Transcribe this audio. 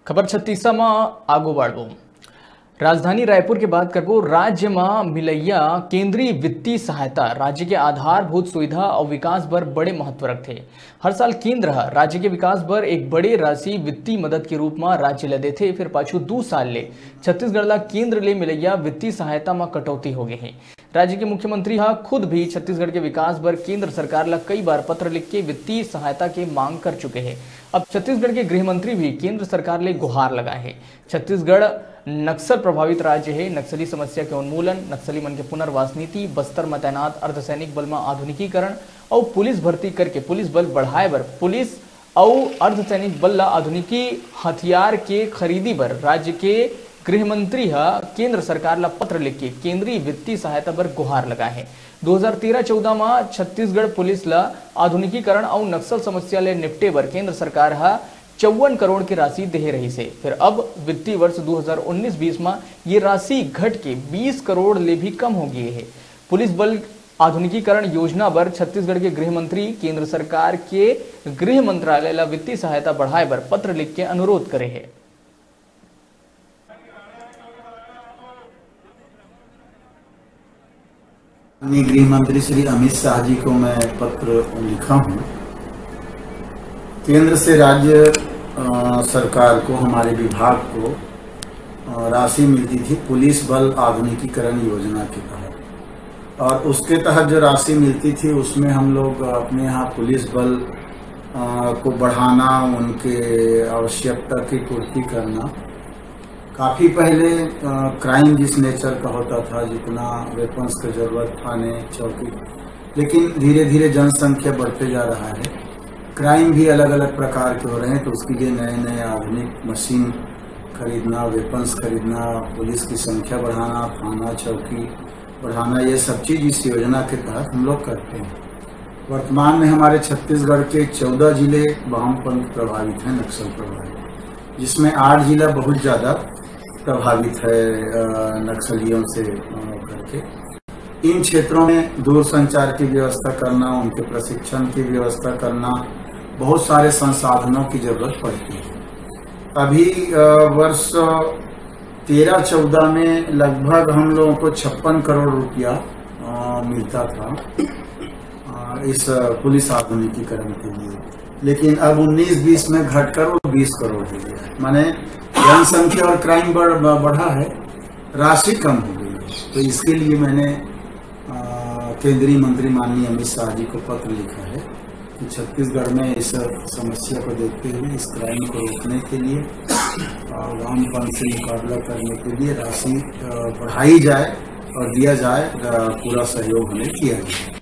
खबर 36 में आगू बढ़ो। राजधानी रायपुर के बात करबो। राज्य में मिलैया केंद्रीय वित्तीय सहायता राज्य के आधारभूत सुविधा और विकास पर बड़े महत्व रखते। हर साल केंद्र राज्य के विकास पर एक बड़े राशि वित्तीय मदद के रूप में राज्य ले देते, फिर पाछू 2 साल ले छत्तीसगढ़ ला केंद्र ले मिलैया वित्तीय सहायता में कटौती हो गई है। राज्य के मुख्यमंत्री खुद भी छत्तीसगढ़ के विकास पर केंद्र सरकार ला कई बार पत्र लिख के वित्तीय सहायता की मांग कर चुके हैं। अब छत्तीसगढ़ के गृह मंत्री भी केंद्र सरकार ले गुहार लगाए हैं। छत्तीसगढ़ नक्सल प्रभावित राज्य है। नक्सली समस्या के उन्मूलन, नक्सली मन के पुनर्वास नीति, बस्तर में तैनात अर्धसैनिक बल में आधुनिकीकरण और पुलिस भर्ती करके पुलिस बल बढ़ाए बर पुलिस और अर्धसैनिक बल ला आधुनिकी हथियार के खरीदी पर राज्य के गृह मंत्री केंद्र सरकार ला पत्र लिख के केंद्रीय वित्तीय सहायता पर गुहार लगाए है। 2013-14 में छत्तीसगढ़ पुलिस ला आधुनिकीकरण और नक्सल समस्या ले निपटे पर केंद्र सरकार 54 करोड़ की राशि दे रही से। फिर अब वित्तीय वर्ष 2019-20 में ये राशि घट के 20 करोड़ ले भी कम हो गई है। पुलिस बल आधुनिकीकरण योजना पर छत्तीसगढ़ के गृह मंत्री केंद्र सरकार के गृह मंत्रालय ला वित्तीय सहायता बढ़ाए पर पत्र लिख के अनुरोध करे है। गृह मंत्री श्री अमित शाह जी को मैं पत्र लिखा हूँ। केंद्र से राज्य सरकार को, हमारे विभाग को राशि मिलती थी पुलिस बल आधुनिकीकरण योजना के तहत, और उसके तहत जो राशि मिलती थी उसमें हम लोग अपने यहाँ पुलिस बल को बढ़ाना, उनके आवश्यकता की पूर्ति करना। काफ़ी पहले क्राइम जिस नेचर का होता था, जितना वेपन्स की जरूरत थाने चौकी, लेकिन धीरे धीरे जनसंख्या बढ़ते जा रहा है, क्राइम भी अलग अलग प्रकार के हो रहे हैं, तो उसके लिए नए नए आधुनिक मशीन खरीदना, वेपन्स खरीदना, पुलिस की संख्या बढ़ाना, थाना चौकी बढ़ाना, ये सब चीज़ इस योजना के तहत हम लोग करते हैं। वर्तमान में हमारे छत्तीसगढ़ के 14 जिले वामपंथ प्रभावित हैं, नक्सल प्रभावित, जिसमें 8 जिला बहुत ज़्यादा प्रभावित है नक्सलियों से करके। इन क्षेत्रों में दूरसंचार की व्यवस्था करना, उनके प्रशिक्षण की व्यवस्था करना, बहुत सारे संसाधनों की जरूरत पड़ती है। अभी वर्ष 13-14 में लगभग हम लोगों को 56 करोड़ रुपया मिलता था इस पुलिस आधुनिकीकरण के लिए, लेकिन अब 19-20 में घटकर 20 करोड़ हो गया। माने जनसंख्या और क्राइम बढ़ा है, राशि कम हो गई है। तो इसके लिए मैंने केंद्रीय मंत्री माननीय अमित शाह जी को पत्र लिखा है कि छत्तीसगढ़ में इस समस्या को देखते हुए, इस क्राइम को रोकने के लिए और वामपंथ से मुकाबला करने के लिए राशि बढ़ाई जाए और दिया जाए, पूरा सहयोग हमें किया जाए।